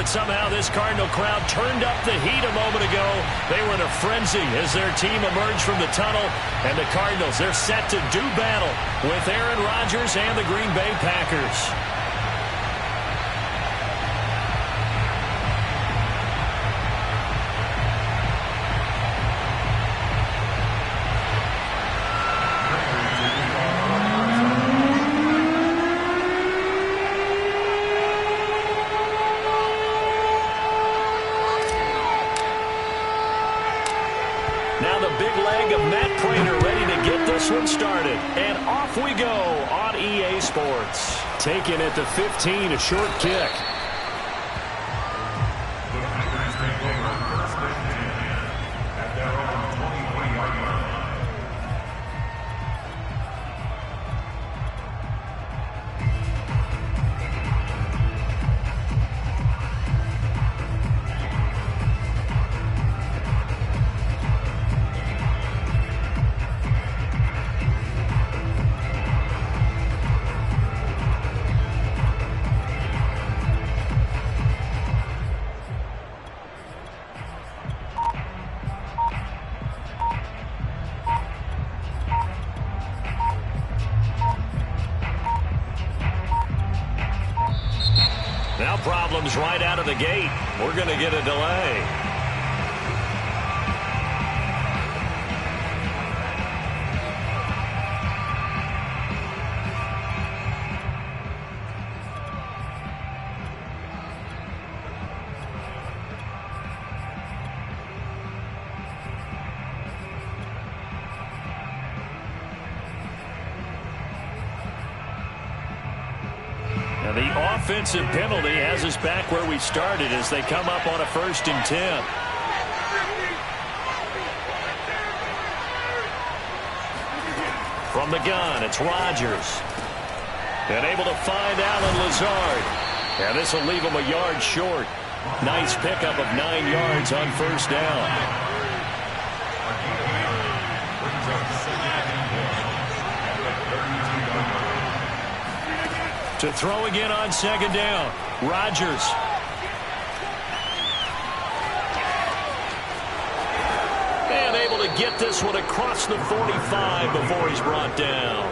but somehow this Cardinal crowd turned up the heat a moment ago. They were in a frenzy as their team emerged from the tunnel. And the Cardinals, they're set to do battle with Aaron Rodgers and the Green Bay Packers. Started, and off we go on EA Sports. Taking at the 15, a short kick. Now problems right out of the gate. We're going to get a delay. The offensive penalty has us back where we started as they come up on a 1st and 10. From the gun, it's Rodgers. And able to find Allen Lazard. And this will leave him a yard short. Nice pickup of 9 yards on 1st down. To throw again on 2nd down. Rodgers. And able to get this one across the 45 before he's brought down.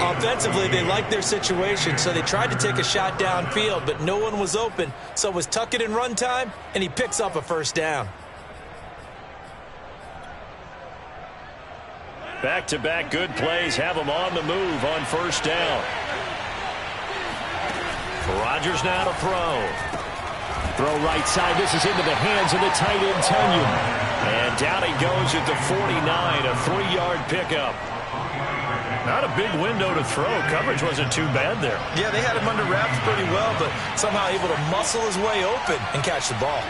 Offensively, they liked their situation, so they tried to take a shot downfield, but no one was open. So it was tuck it in run time, and he picks up a 1st down. Back-to-back good plays have him on the move on 1st down. Rodgers now to throw. Throw right side. This is into the hands of the tight end, Tunyon. And down he goes at the 49, a 3-yard pickup. Not a big window to throw. Coverage wasn't too bad there. Yeah, they had him under wraps pretty well, but somehow able to muscle his way open and catch the ball.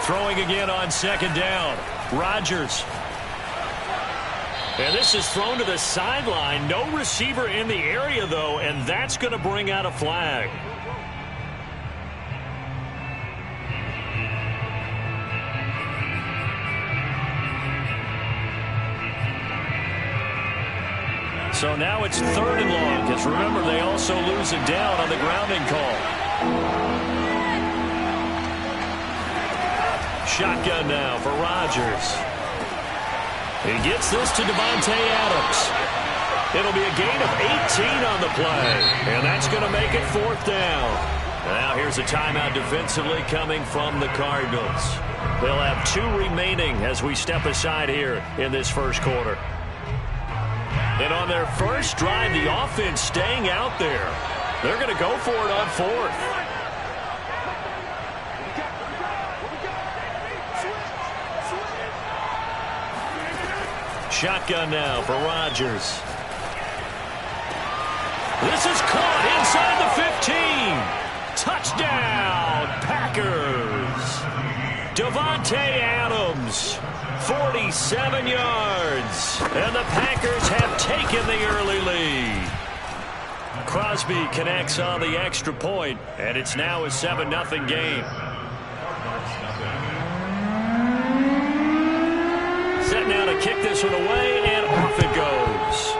Throwing again on 2nd down. Rodgers. And this is thrown to the sideline. No receiver in the area, though, and that's going to bring out a flag. So now it's 3rd and long, because remember, they also lose it down on the grounding call. Shotgun now for Rodgers. He gets this to Davante Adams. It'll be a gain of 18 on the play, and that's going to make it 4th down. Now here's a timeout defensively coming from the Cardinals. They'll have 2 remaining as we step aside here in this 1st quarter. And on their first drive, the offense staying out there. They're going to go for it on 4th. Shotgun now for Rodgers. This is caught inside the 15. Touchdown, Packers. Davante Adams, 47 yards. And the Packers have taken the early lead. Crosby connects on the extra point, and it's now a 7-0 game. Set now to kick this one away, and off it goes.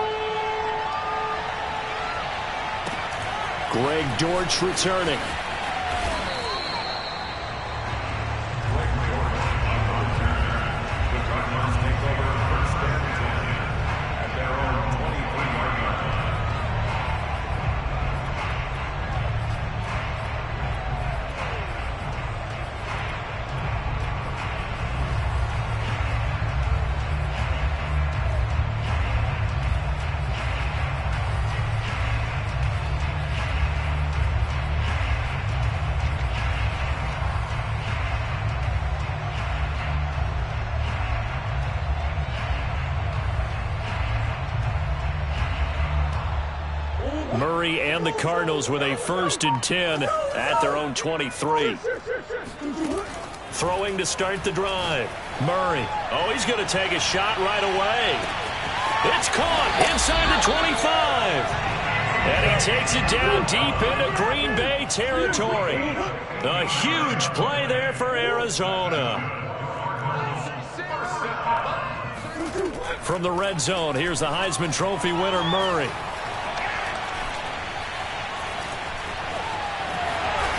Greg Dortch returning. Murray and the Cardinals with a 1st and 10 at their own 23. Throwing to start the drive. Murray. Oh, he's going to take a shot right away. It's caught inside the 25. And he takes it down deep into Green Bay territory. A huge play there for Arizona. From the red zone, here's the Heisman Trophy winner, Murray.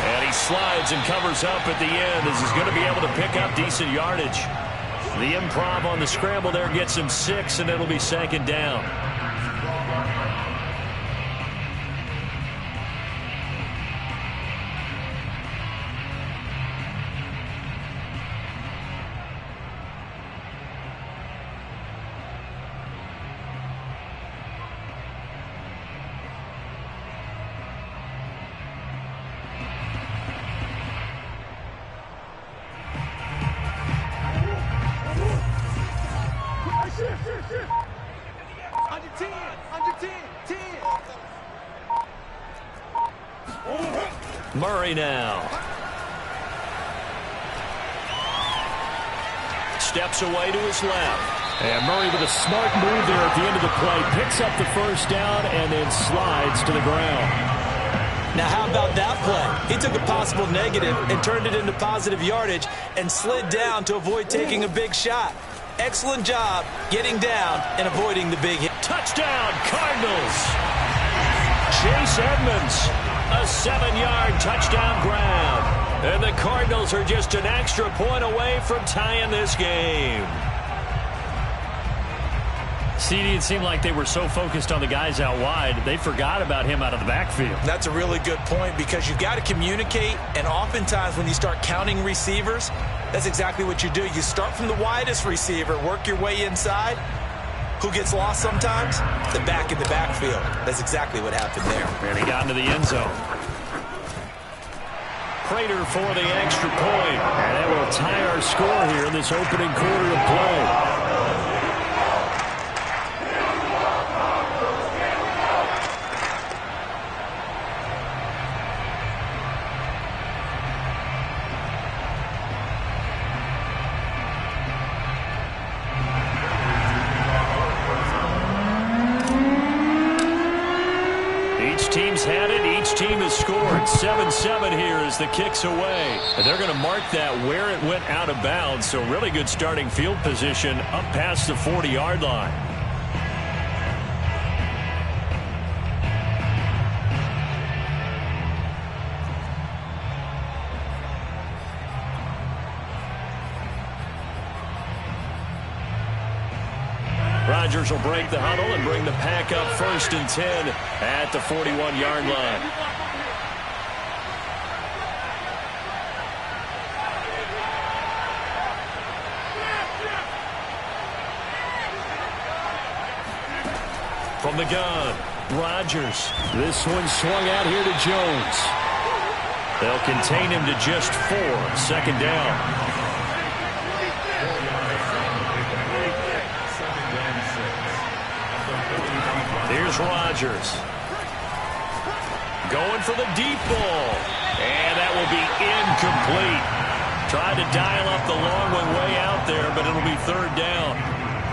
And he slides and covers up at the end as he's going to be able to pick up decent yardage. The improv on the scramble there gets him 6, and it'll be 2nd down. Murray now. Steps away to his left. And Murray with a smart move there at the end of the play. Picks up the 1st down and then slides to the ground. Now how about that play? He took a possible negative and turned it into positive yardage and slid down to avoid taking a big shot. Excellent job getting down and avoiding the big hit. Touchdown, Cardinals. Chase Edmonds, a 7-yard touchdown grab. And the Cardinals are just an extra point away from tying this game. CD, it seemed like they were so focused on the guys out wide, they forgot about him out of the backfield. That's a really good point because you've got to communicate, and oftentimes when you start counting receivers, that's exactly what you do. You start from the widest receiver, work your way inside. Who gets lost sometimes? The back in the backfield. That's exactly what happened there. And he got into the end zone. Prater for the extra point. And that will tie our score here in this opening quarter of play. Team's had it. Each team has scored. 7-7 here as the kick's away. And they're going to mark that where it went out of bounds. So really good starting field position up past the 40-yard line. Rodgers will break the huddle and bring the pack up 1st and 10 at the 41-yard line. From the gun, Rodgers. This one swung out here to Jones. They'll contain him to just 4. 2nd down. Here's Rodgers. Going for the deep ball. And that will be incomplete. Tried to dial up the long one way out there, but it'll be 3rd down.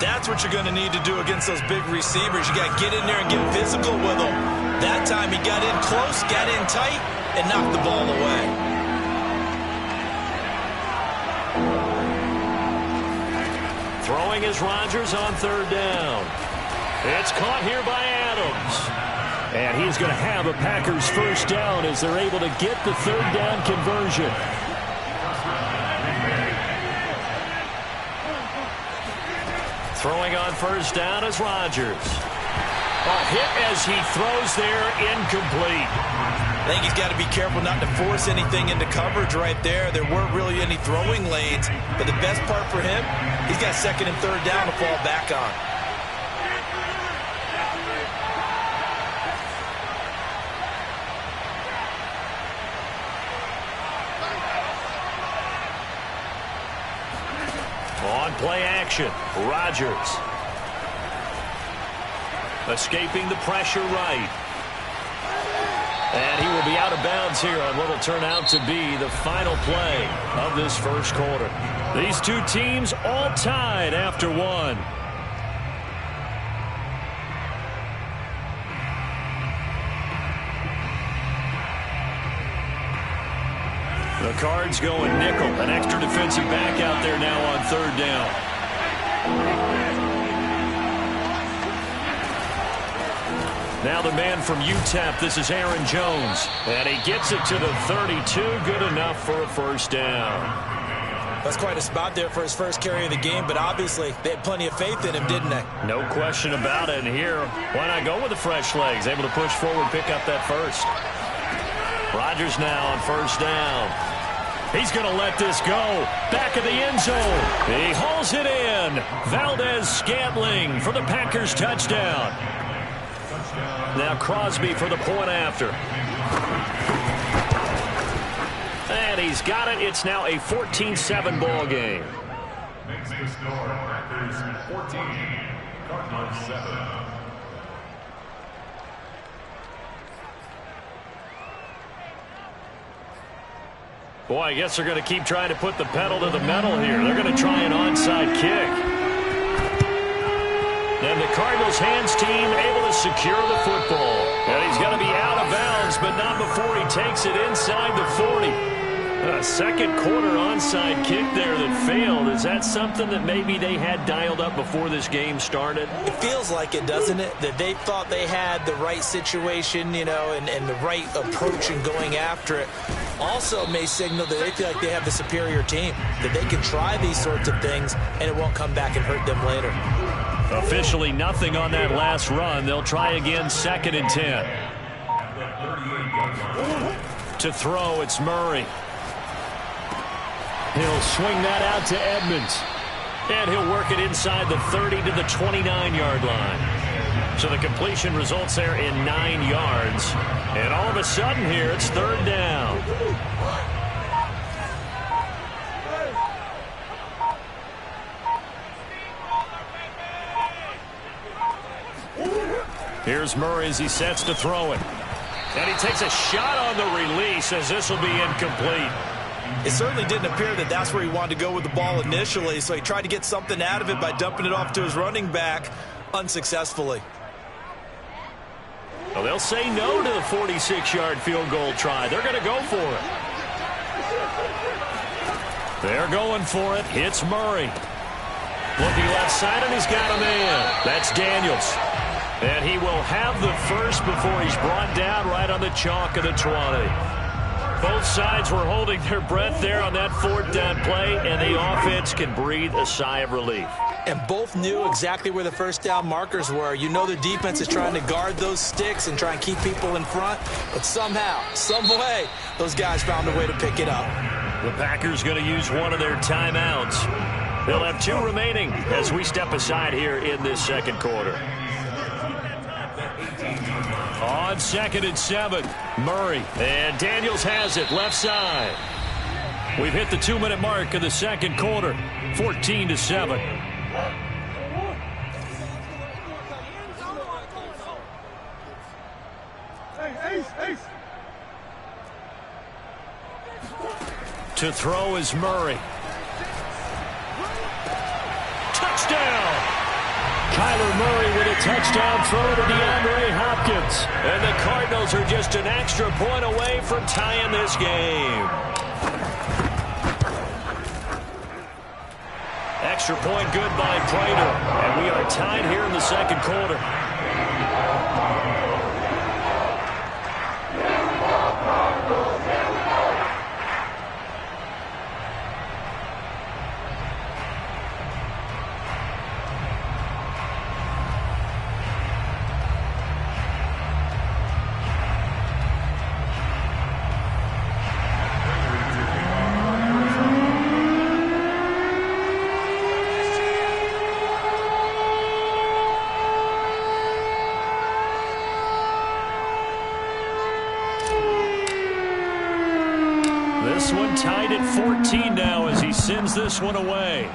That's what you're going to need to do against those big receivers. You got to get in there and get physical with them. That time he got in close, got in tight, and knocked the ball away. Throwing is Rodgers on 3rd down. It's caught here by Adams. And he's going to have a Packers first down as they're able to get the third down conversion. Throwing on first down is Rodgers. A hit as he throws there, incomplete. I think he's got to be careful not to force anything into coverage right there. There weren't really any throwing lanes, but the best part for him, he's got second and third down to fall back on. On play action, Rodgers. Escaping the pressure right. And he will be out of bounds here on what will turn out to be the final play of this first quarter. These two teams all tied after one. The Cards going nickel. An extra defensive back out there now on third down. Now the man from UTEP, this is Aaron Jones. And he gets it to the 32, good enough for a first down. That's quite a spot there for his first carry of the game, but obviously they had plenty of faith in him, didn't they? No question about it. And here, why not go with the fresh legs? Able to push forward, pick up that first. Rodgers now on first down. He's going to let this go. Back of the end zone. He hauls it in. Valdez-Scantling for the Packers touchdown. Now Crosby for the point after. And he's got it. It's now a 14-7 ball game. Makes the score Packers 14, Cardinals 7. Boy, I guess they're going to keep trying to put the pedal to the metal here. They're going to try an onside kick. And the Cardinals hands team able to secure the football. And he's going to be out of bounds, but not before he takes it inside the 40. A second quarter onside kick there that failed. Is that something that maybe they had dialed up before this game started? It feels like it, doesn't it? That they thought they had the right situation, you know, and the right approach in going after it. Also may signal that they feel like they have the superior team, that they can try these sorts of things and it won't come back and hurt them later. Officially nothing on that last run. They'll try again, 2nd and 10. To throw, it's Murray. He'll swing that out to Edmonds. And he'll work it inside the 30 to the 29-yard line. So the completion results there in 9 yards. And all of a sudden here, it's third down. Here's Murray as he sets to throw it. And he takes a shot on the release as this will be incomplete. It certainly didn't appear that that's where he wanted to go with the ball initially, so he tried to get something out of it by dumping it off to his running back unsuccessfully. Well, they'll say no to the 46-yard field goal try. They're going to go for it. They're going for it. It's Murray. Looking left side, and he's got a man. That's Daniels. And he will have the first before he's brought down right on the chalk of the 20. Both sides were holding their breath there on that fourth down play, and the offense can breathe a sigh of relief. And both knew exactly where the first down markers were. You know the defense is trying to guard those sticks and try and keep people in front, but somehow, some way, those guys found a way to pick it up. The Packers going to use one of their timeouts. They'll have 2 remaining as we step aside here in this second quarter. On 2nd and 7, Murray. And Daniels has it left side. We've hit the 2-minute mark of the second quarter, 14-7. To throw is Murray. Touchdown! Kyler Murray with a touchdown throw to DeAndre Hopkins. And the Cardinals are just an extra point away from tying this game. Extra point good by Prater. And we are tied here in the second quarter. this one tied at 14 now as he sends this one away.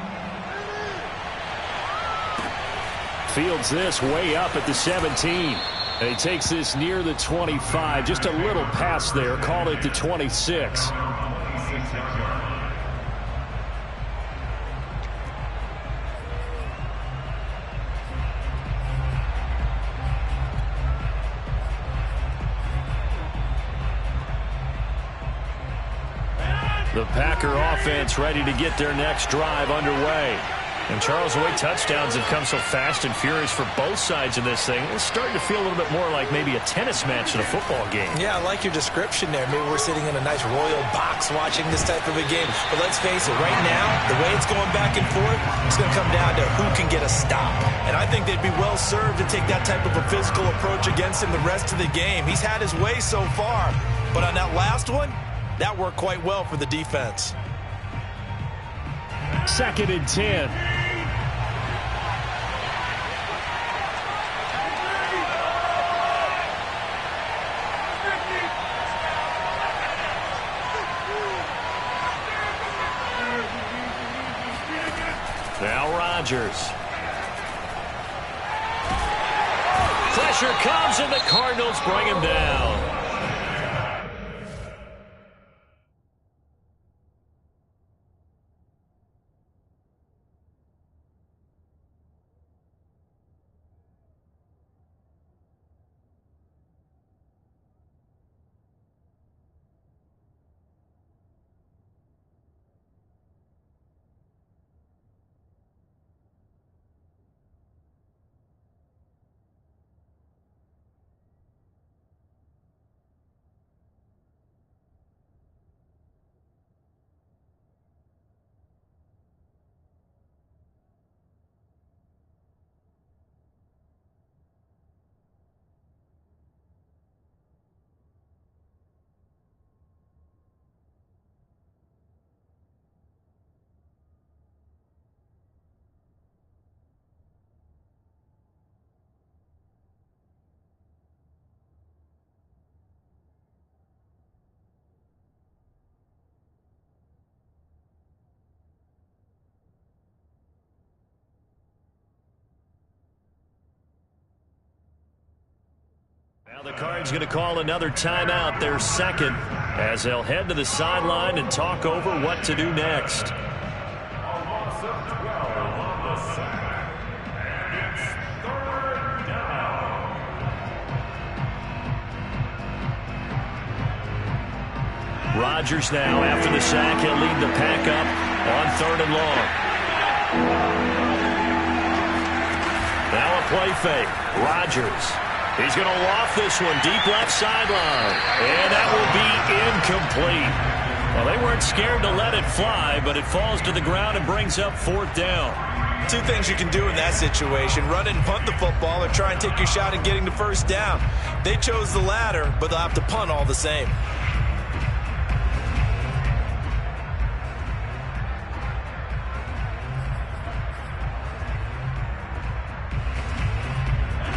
Fields this way up at the 17. And he takes this near the 25. Just a little pass there. Call it the 26. The Packer offense ready to get their next drive underway. And Charles, the way touchdowns have come so fast and furious for both sides of this thing, it's starting to feel a little bit more like maybe a tennis match in a football game. Yeah, I like your description there. Maybe we're sitting in a nice royal box watching this type of a game. But let's face it, right now, the way it's going back and forth, it's going to come down to who can get a stop. And I think they'd be well served to take that type of a physical approach against him the rest of the game. He's had his way so far. But on that last one, that worked quite well for the defense. 2nd and 10. Now Rodgers. Pressure comes and the Cardinals bring him down. Now the Cards going to call another timeout, their second, as they'll head to the sideline and talk over what to do next. Rodgers now, after the sack, he'll lead the pack up on 3rd and long. Now a play fake. Rodgers. He's going to loft this one deep left sideline. And that will be incomplete. Well, they weren't scared to let it fly, but it falls to the ground and brings up 4th down. Two things you can do in that situation: run it and punt the football, or try and take your shot at getting the 1st down. They chose the latter, but they'll have to punt all the same.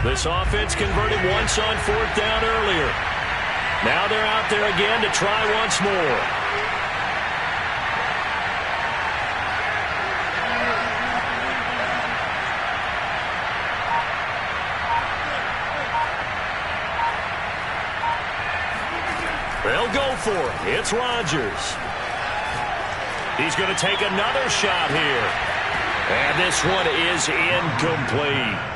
This offense converted once on 4th down earlier. Now they're out there again to try once more. They'll go for it. It's Rodgers. He's going to take another shot here. And this one is incomplete.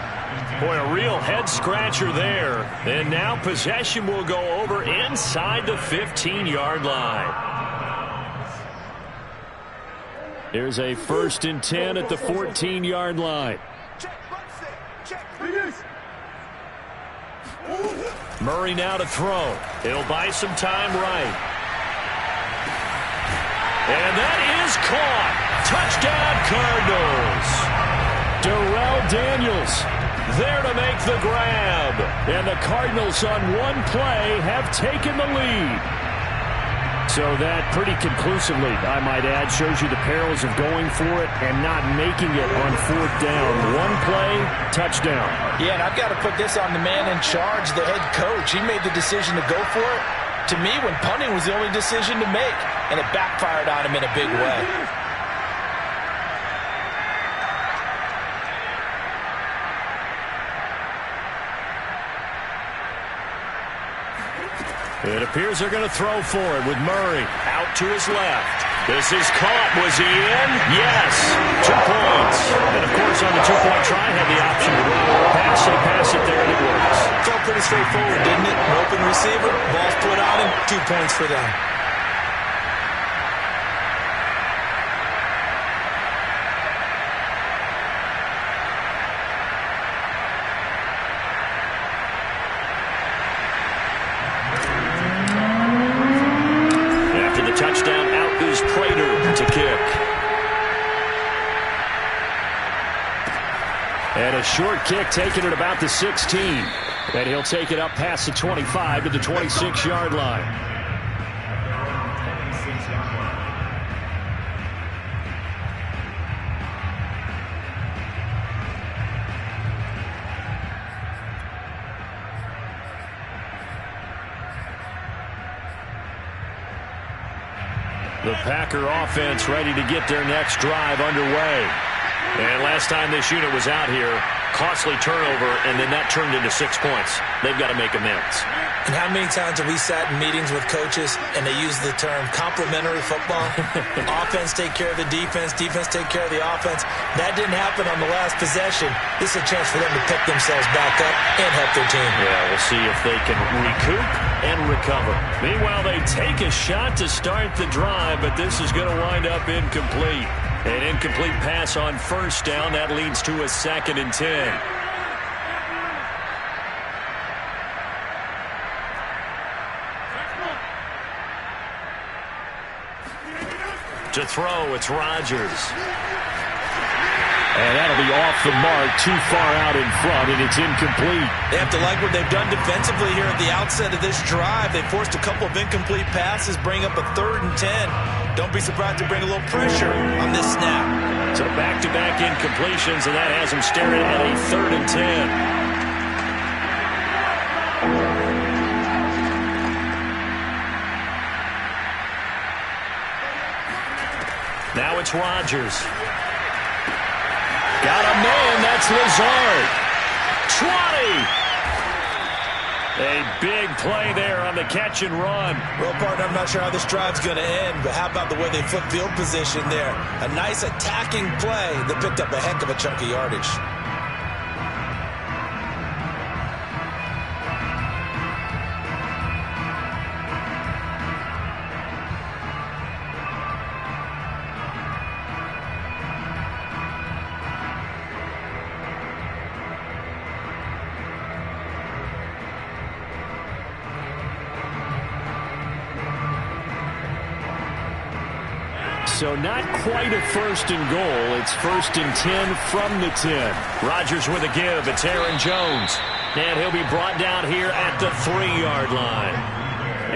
Boy, a real head-scratcher there. And now possession will go over inside the 15-yard line. There's a 1st and 10 at the 14-yard line. Murray now to throw. He'll buy some time right. And that is caught. Touchdown, Cardinals. Darrell Daniels there to make the grab. And the Cardinals on one play have taken the lead. So that pretty conclusively, I might add, shows you the perils of going for it and not making it on 4th down. One play, touchdown. Yeah, and I've got to put this on the man in charge, the head coach. He made the decision to go for it. to me when punting was the only decision to make, and it backfired on him in a big way. It appears they're going to throw for it with Murray out to his left. This is caught. Was he in? Yes. 2 points. And, of course, on the two-point try, had the option to run or pass. They pass it there, and it works. Felt pretty straightforward, didn't it? An open receiver, ball's put on him, 2 points for them. Touchdown, out is Prater to kick. And a short kick taken at about the 16. And he'll take it up past the 25 to the 26-yard line. The Packer offense ready to get their next drive underway. And last time this unit was out here, costly turnover, and then that turned into 6 points. They've got to make amends. And how many times have we sat in meetings with coaches and they use the term complementary football? Offense take care of the defense, defense take care of the offense. That didn't happen on the last possession. This is a chance for them to pick themselves back up and help their team. Yeah, we'll see if they can recoup and recover. Meanwhile, they take a shot to start the drive, but this is going to wind up incomplete. An incomplete pass on first down. That leads to a 2nd and 10. To throw, it's Rodgers. And that'll be off the mark, too far out in front, and it's incomplete. They have to like what they've done defensively here at the outset of this drive. They forced a couple of incomplete passes, bring up a 3rd and 10. Don't be surprised to bring a little pressure on this snap. So back-to-back incompletions, and that has them staring at a 3rd and 10. Now it's Rodgers. Got a man. That's Lazard. 20. A big play there on the catch and run. Well, partner, I'm not sure how this drive's going to end, but how about the way they flip field position there? A nice attacking play that picked up a heck of a chunk of yardage. So not quite a 1st and goal. It's 1st and 10 from the 10. Rodgers with a give. It's Aaron Jones. And he'll be brought down here at the 3-yard line.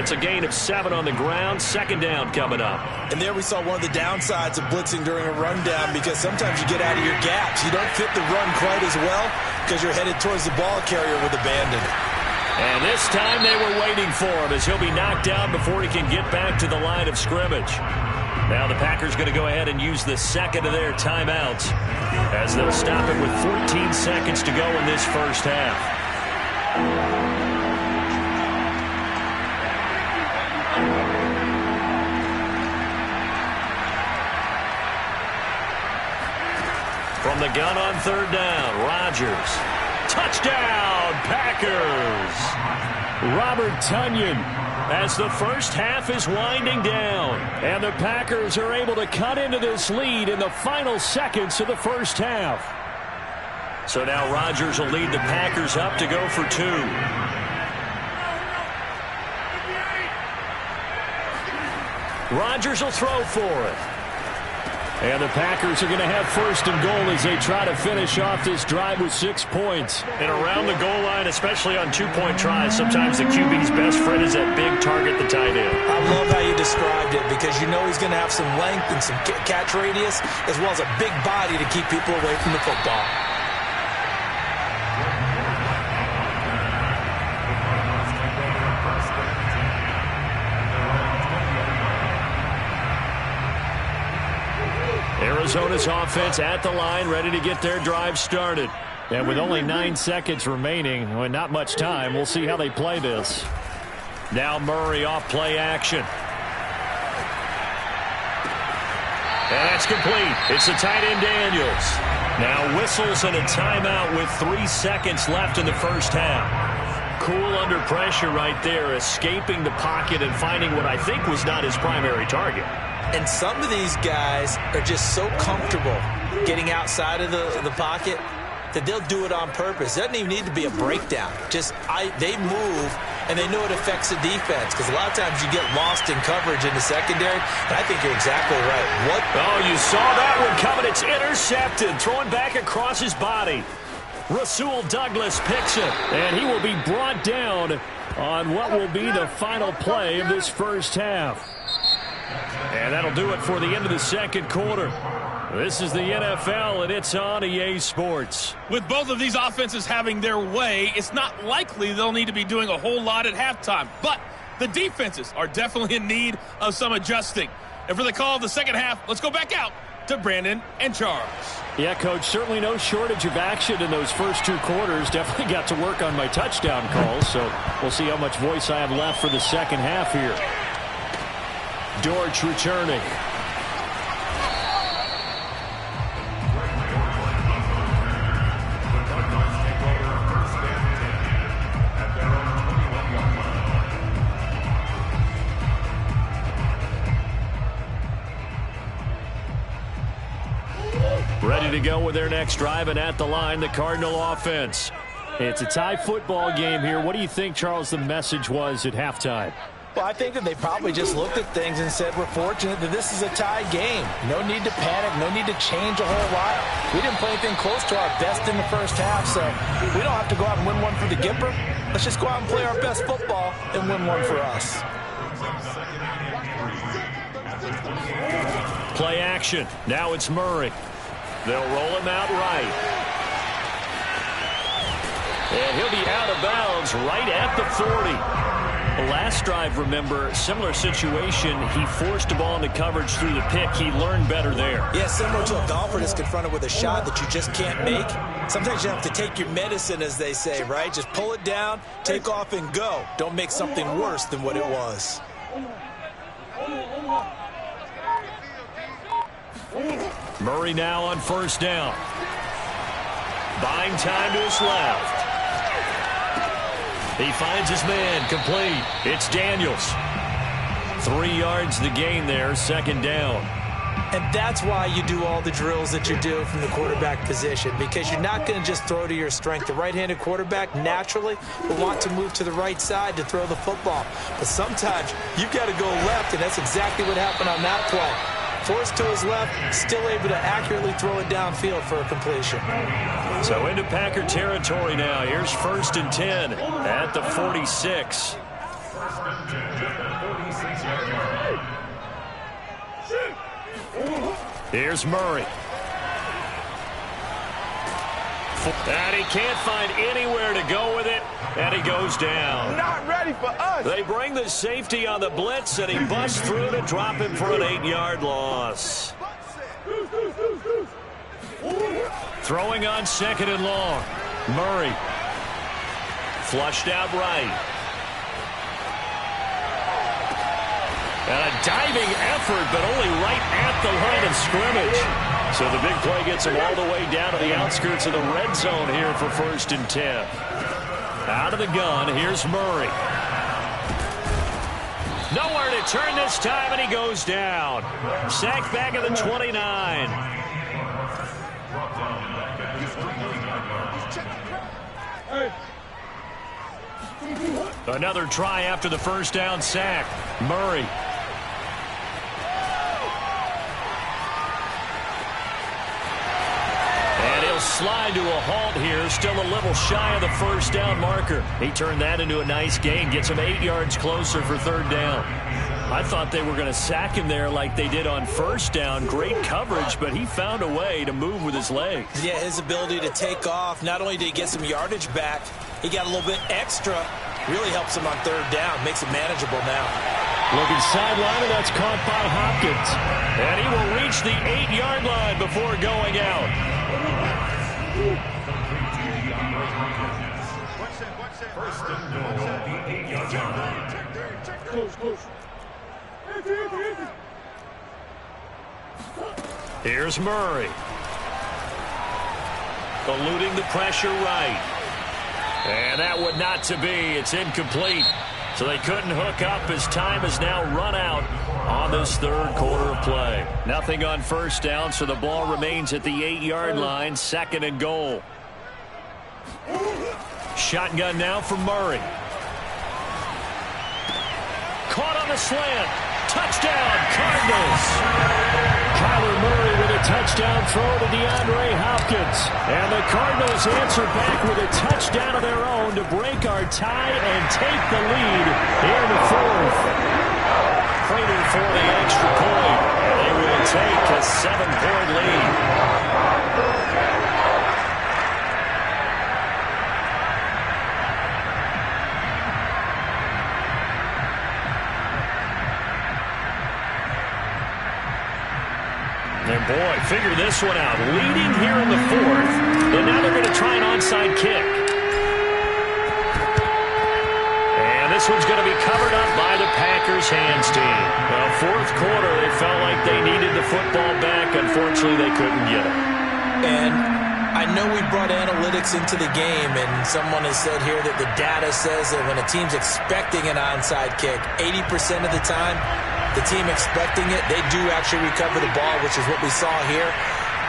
It's a gain of 7 on the ground. 2nd down coming up. And there we saw one of the downsides of blitzing during a rundown, because sometimes you get out of your gaps. You don't fit the run quite as well because you're headed towards the ball carrier with abandon. And this time they were waiting for him as he'll be knocked down before he can get back to the line of scrimmage. Now the Packers going to go ahead and use the 2nd of their timeouts as they'll stop it with 14 seconds to go in this first half. From the gun on 3rd down, Rodgers. Touchdown, Packers! Robert Tonyan, as the first half is winding down, and the Packers are able to cut into this lead in the final seconds of the first half. So now Rodgers will lead the Packers up to go for 2. Rodgers will throw for it. And the Packers are going to have 1st and goal as they try to finish off this drive with 6 points. And around the goal line, especially on 2-point tries, sometimes the QB's best friend is that big target, the tight end. I love how you described it, because you know he's going to have some length and some catch radius, as well as a big body to keep people away from the football. Arizona's offense at the line, ready to get their drive started. And with only 9 seconds remaining, well, not much time, we'll see how they play this. Now Murray off play action. And that's complete. It's the tight end Daniels. Now whistles and a timeout with 3 seconds left in the first half. Cool under pressure right there, escaping the pocket and finding what I think was not his primary target. And some of these guys are just so comfortable getting outside of the pocket that they'll do it on purpose. It doesn't even need to be a breakdown. They move, and they know it affects the defense, because a lot of times you get lost in coverage in the secondary, and I think you're exactly right. Oh, you saw that one coming. It's intercepted, throwing back across his body. Rasul Douglas picks it, and he will be brought down on what will be the final play of this first half. And that'll do it for the end of the second quarter. This is the NFL, and it's on EA Sports. With both of these offenses having their way, it's not likely they'll need to be doing a whole lot at halftime. But the defenses are definitely in need of some adjusting. And for the call of the second half, let's go back out to Brandon and Charles. Yeah, Coach, certainly no shortage of action in those first 2 quarters. Definitely got to work on my touchdown calls, so we'll see how much voice I have left for the second half here. Dortch returning. Ready to go with their next drive, and at the line, the Cardinal offense. It's a tie football game here. What do you think, Charles, the message was at halftime? Well, I think that they probably just looked at things and said, we're fortunate that this is a tie game. No need to panic, no need to change a whole lot. We didn't play anything close to our best in the first half, so we don't have to go out and win one for the Gipper. Let's just go out and play our best football and win one for us. Play action. Now it's Murray. They'll roll him out right. And he'll be out of bounds right at the 40. The last drive, remember, similar situation. He forced the ball into coverage through the pick. He learned better there. Yeah, similar to a golfer that's confronted with a shot that you just can't make. Sometimes you have to take your medicine, as they say, right? Just pull it down, take off, and go. Don't make something worse than what it was. Murray now on first down. Buying time to his left. He finds his man, complete. It's Daniels. 3 yards the gain there, second down. And that's why you do all the drills that you do from the quarterback position, because you're not going to just throw to your strength. The right-handed quarterback naturally will want to move to the right side to throw the football. But sometimes you've got to go left, and that's exactly what happened on that play. Forced to his left, still able to accurately throw it downfield for a completion. So into Packer territory now. Here's 1st and 10 at the 46. Here's Murray. And he can't find anywhere to go with it, and he goes down. Not ready for us. They bring the safety on the blitz, and he busts through to drop him for an 8-yard loss. Throwing on 2nd and long. Murray. Flushed out right. And a diving effort, but only right at the line of scrimmage. So the big play gets him all the way down to the outskirts of the red zone here for 1st and 10. Out of the gun, here's Murray. Nowhere to turn this time, and he goes down. Sacked back at the 29. Another try after the first down sack. Murray. And he'll slide to a halt here, still a little shy of the first down marker. He turned that into a nice gain, gets him 8 yards closer for 3rd down. I thought they were going to sack him there like they did on first down. Great coverage, but he found a way to move with his legs. Yeah, his ability to take off. Not only did he get some yardage back, he got a little bit extra. Really helps him on 3rd down. Makes it manageable now. Looking sideline, and that's caught by Hopkins. And he will reach the 8-yard line before going out. First and goal at the 8-yard line. Here's Murray. Eluding the pressure right. And that would not to be. It's incomplete. So they couldn't hook up as time has now run out on this third quarter of play. Nothing on first down, so the ball remains at the 8-yard line, second and goal. Shotgun now for Murray. Caught on the slant. Touchdown, Cardinals. Kyler Murray with a touchdown throw to DeAndre Hopkins. And the Cardinals answer back with a touchdown of their own to break our tie and take the lead here in the fourth. Prater for the extra point. And they will take a 7-point lead. And boy, figure this one out. Leading here in the fourth, and now they're going to try an onside kick. And this one's going to be covered up by the Packers hands team. Well, fourth quarter, they felt like they needed the football back. Unfortunately, they couldn't get it. And I know we brought analytics into the game, and someone has said here that the data says that when a team's expecting an onside kick, 80% of the time, the team expecting it, they do actually recover the ball, which is what we saw here.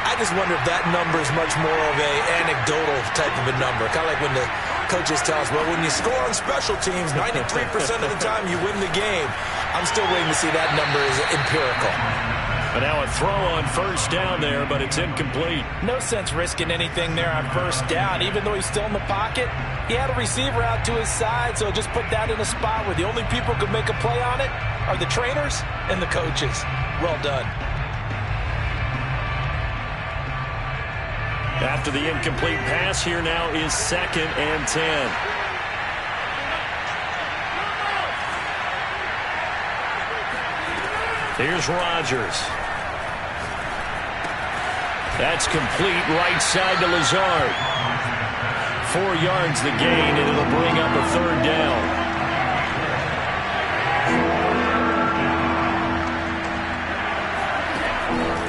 I just wonder if that number is much more of a anecdotal type of a number. Kind of like when the coaches tell us, well, when you score on special teams, 93% of the time you win the game. I'm still waiting to see that number is empirical. But now a throw on first down there, but it's incomplete. No sense risking anything there on first down, even though he's still in the pocket. He had a receiver out to his side, so just put that in a spot where the only people who could make a play on it are the trainers and the coaches. Well done. After the incomplete pass, here now is 2nd and 10. Here's Rodgers. That's complete right side to Lazard. 4 yards the gain, and it'll bring up a third down.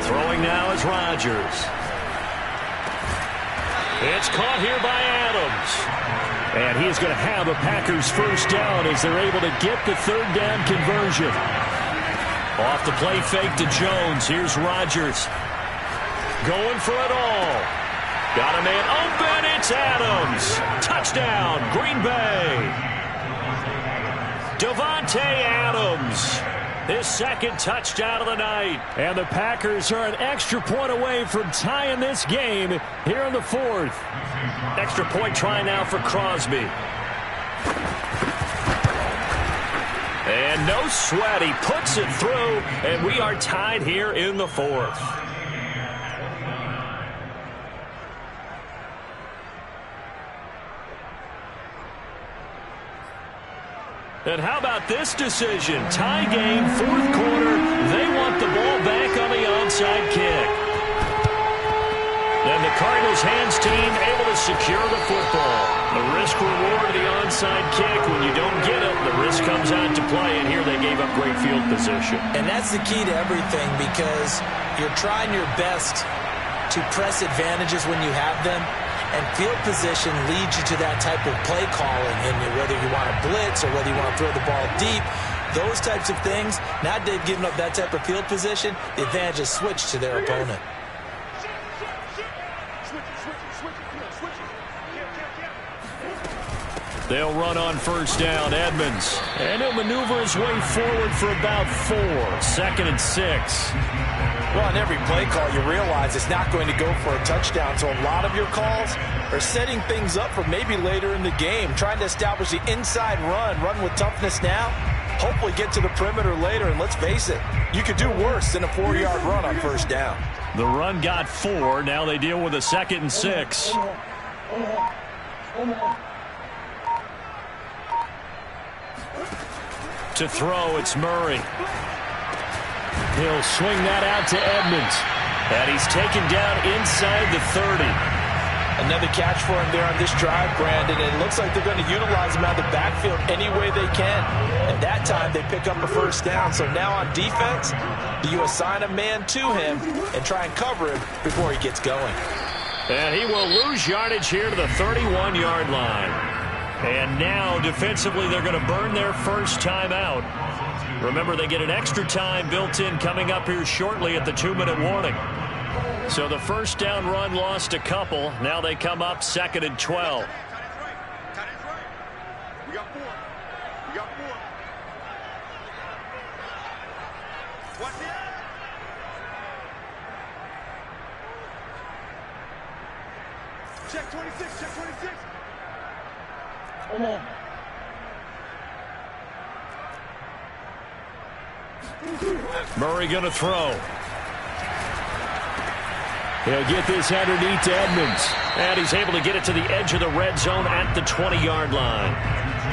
Throwing now is Rodgers. It's caught here by Adams. And he is going to have a Packers first down as they're able to get the third down conversion. Off the play fake to Jones. Here's Rodgers. Going for it all. Got a man open. It's Adams. Touchdown, Green Bay. Davante Adams. His second touchdown of the night. And the Packers are an extra point away from tying this game here in the fourth. Extra point try now for Crosby. And no sweat. He puts it through, and we are tied here in the fourth. And how about this decision? Tie game, fourth quarter. They want the ball back on the onside kick. And the Cardinals hands team able to secure the football. The risk-reward of the onside kick. When you don't get it, the risk comes out to play. And here they gave up great field position. And that's the key to everything, because you're trying your best to press advantages when you have them. And field position leads you to that type of play calling, and whether you want to blitz or whether you want to throw the ball deep, those types of things. Now they've given up that type of field position, the advantage is switched to their opponent. They'll run on first down. Edmonds. And he'll maneuver his way forward for about 4. 2nd and 6. Well, on every play call, you realize it's not going to go for a touchdown. So a lot of your calls are setting things up for maybe later in the game, trying to establish the inside run with toughness now, hopefully get to the perimeter later. And let's face it, you could do worse than a 4-yard run on first down. The run got 4. Now they deal with a 2nd and 6. To throw, it's Murray. He'll swing that out to Edmonds. And he's taken down inside the 30. Another catch for him there on this drive, Brandon. It looks like they're going to utilize him out of the backfield any way they can. And that time they pick up a first down. So now on defense, do you assign a man to him and try and cover him before he gets going? And he will lose yardage here to the 31-yard line. And now defensively they're going to burn their first time out. Remember, they get an extra time built in coming up here shortly at the 2-minute warning. So the first down run lost a couple. Now they come up 2nd and 12. We got 4. We got 4. What's it? Check 26. Check 26. Come on. Murray going to throw. He'll get this underneath to Edmonds. And he's able to get it to the edge of the red zone at the 20-yard line.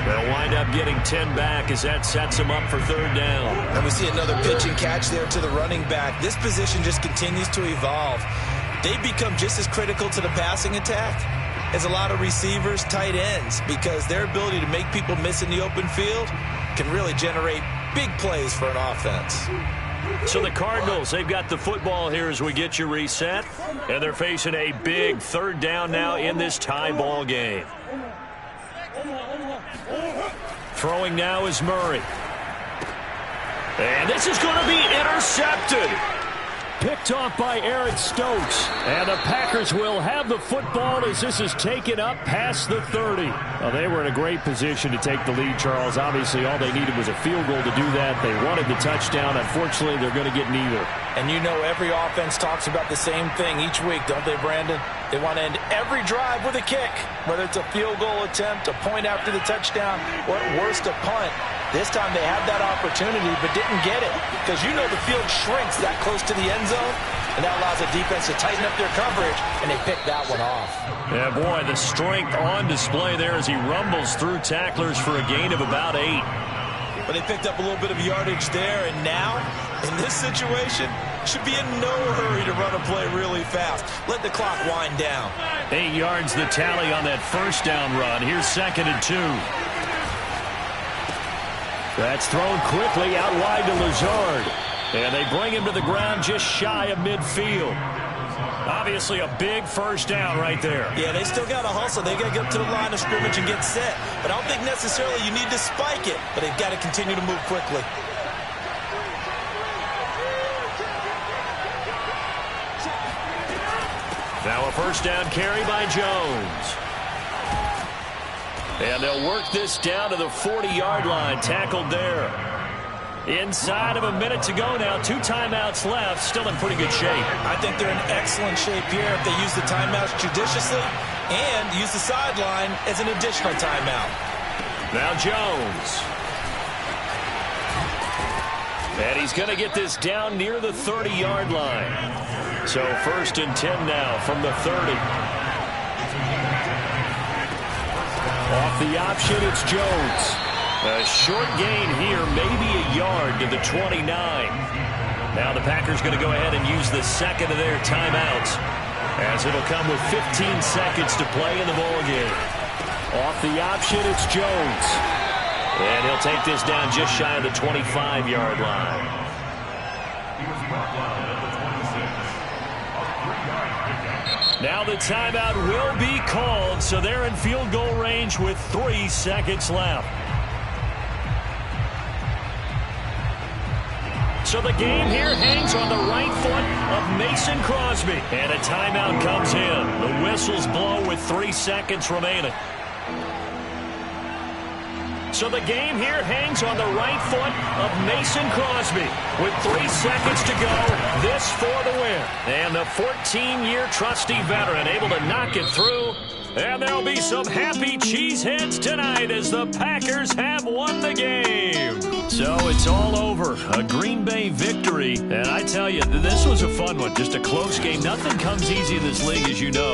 They'll wind up getting 10 back as that sets him up for 3rd down. And we see another pitch and catch there to the running back. This position just continues to evolve. They become just as critical to the passing attack as a lot of receivers, tight ends, because their ability to make people miss in the open field can really generate big plays for an offense. So the Cardinals, they've got the football here as we get you reset. And they're facing a big 3rd down now in this tie ball game. Throwing now is Murray. And this is going to be intercepted. Picked off by Aaron Stokes. And the Packers will have the football as this is taken up past the 30. Well, they were in a great position to take the lead, Charles. Obviously, all they needed was a field goal to do that. They wanted the touchdown. Unfortunately, they're going to get neither. And you know every offense talks about the same thing each week, don't they, Brandon? They want to end every drive with a kick, whether it's a field goal attempt, a point after the touchdown, or at worst, a punt. This time they had that opportunity but didn't get it because you know the field shrinks that close to the end zone, and that allows the defense to tighten up their coverage, and they picked that one off. Yeah, boy, the strength on display there as he rumbles through tacklers for a gain of about 8. But they picked up a little bit of yardage there, and now, in this situation, should be in no hurry to run a play really fast. Let the clock wind down. 8 yards the tally on that first down run. Here's 2nd and 2. That's thrown quickly out wide to Lazard. And they bring him to the ground just shy of midfield. Obviously a big first down right there. Yeah, they still got to hustle. They got to get up to the line of scrimmage and get set. But I don't think necessarily you need to spike it. But they've got to continue to move quickly. Now a first down carry by Jones. And they'll work this down to the 40-yard line. Tackled there. Inside of a minute to go now. 2 timeouts left. Still in pretty good shape. I think they're in excellent shape here if they use the timeouts judiciously and use the sideline as an additional timeout. Now Jones. And he's going to get this down near the 30-yard line. So 1st and 10 now from the 30. Off the option, it's Jones. A short gain here, maybe a yard to the 29. Now the Packers going to go ahead and use the 2nd of their timeouts, as it'll come with 15 seconds to play in the ballgame. Off the option, it's Jones. And he'll take this down just shy of the 25-yard line. Now the timeout will be called, so they're in field goal range with 3 seconds left. So the game here hangs on the right foot of Mason Crosby. And a timeout comes in. The whistles blow with 3 seconds remaining. So the game here hangs on the right foot of Mason Crosby. With 3 seconds to go, this for the win. And the 14-year trusty veteran able to knock it through. And there'll be some happy cheeseheads tonight as the Packers have won the game. So it's all over. A Green Bay victory. And I tell you, this was a fun one. Just a close game. Nothing comes easy in this league, as you know.